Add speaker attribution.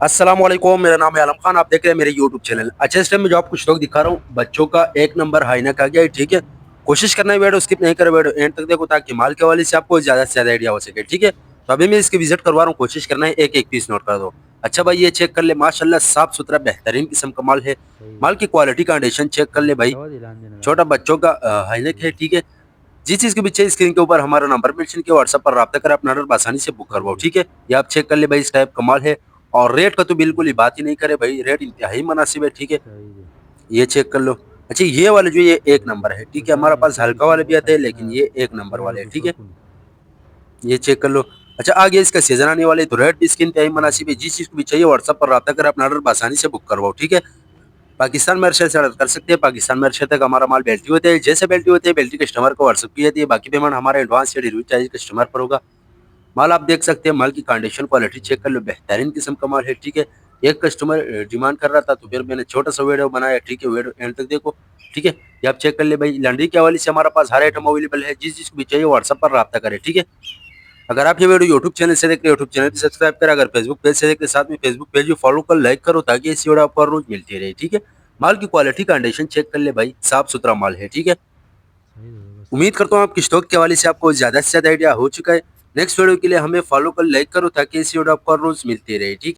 Speaker 1: अस्सलाम वालेकुम, मेरा नाम है आलम खान। आप देख रहे हैं मेरे यूट्यूब चैनल। अच्छा, इस टाइम में जो आपको स्टॉक दिखा रहा हूँ, बच्चों का एक नंबर हाईनेक आ गया है। ठीक है, कोशिश करना है वीडियो स्किप नहीं करे, वीडियो एंड तक देखो ताकि माल के हवाले से आपको ज्यादा से ज्यादा आइडिया हो सके। ठीक है, तो अभी मैं इसकी विजिट करवा रहा हूँ, कोशिश करना है एक एक पीस नोट कर दो। अच्छा भाई, ये चेक कर ले, माशाल्लाह साफ सुथरा बेहतरीन किस्म का माल है। माल की क्वालिटी कंडीशन चेक कर ले भाई। छोटा बच्चों का हाईनेक है। ठीक है, जिस चीज के पीछे स्क्रीन के ऊपर हमारा नंबर मेंशन किया, व्हाट्सएप पर राब्ता कर अपना ऑर्डर आसानी से बुक करवाओ। ठीक है, ये आप चेक कर ले भाई, इस टाइप कमाल है। और रेट का तो बिल्कुल ही बात ही नहीं करे भाई, रेट इंतहाई मुनासिब है। ठीक है, ये चेक कर लो। अच्छा, ये वाले जो ये एक नंबर है। ठीक है, हमारे पास हल्का वाले भी आते हैं लेकिन ये एक नंबर वाले है। ठीक है, ये चेक कर लो। अच्छा, आगे इसका सीजन आने वाले, तो रेट भी इसकी इंतहाई मुनासिब है। जिस चीज को भी चाहिए व्हाट्सएप पर राब्ता कर अपना ऑर्डर आसानी से बुक करवाओ। ठीक है, पाकिस्तान में अर्शद से ऑर्डर कर सकते हैं। पाकिस्तान में अर्शद तक हमारा माल बेल्टी होते हैं। जैसे बेल्टी होते हैं, बेल्टी कस्टमर को व्हाट्सएप की जाती है। बाकी पेमेंट हमारा एडवांस या डिलीवरी चार्ज कस्टमर पर होगा। माल आप देख सकते हैं, माल की कंडीशन क्वालिटी चेक कर लो, बेहतरीन किस्म का माल है। ठीक है, एक कस्टमर डिमांड कर रहा था तो फिर मैंने छोटा सा वीडियो बनाया। ठीक है, वीडियो एंड तक देखो। ठीक है, ये आप चेक कर ले भाई, लंडरी के हवाले से हमारे पास हर आइटम अवेलेबल है। जिस जिसको भी चाहिए व्हाट्सएप पर राब्ता करें। ठीक है, अगर आप ये वीडियो यूट्यूब चैनल से देख रहे हो, यूट्यूब चैनल को सब्सक्राइब करें। अगर फेसबुक पेज से देख रहे, साथ में फेसबुक पेज भी फॉलो कर, लाइक करो ताकि इस वीडियो आपको हर रोज मिलती रहे। ठीक है, माल की क्वालिटी कंडीशन चेक कर ले भाई, साफ सुथरा माल है। ठीक है, उम्मीद करता हूँ आपकी स्टॉक के हवाले से आपको ज्यादा से ज्यादा आइडिया हो चुका है। नेक्स्ट वीडियो के लिए हमें फॉलो कर, लाइक करो ताकि इस वीडियो आपको हर रोज मिलती रहे। ठीक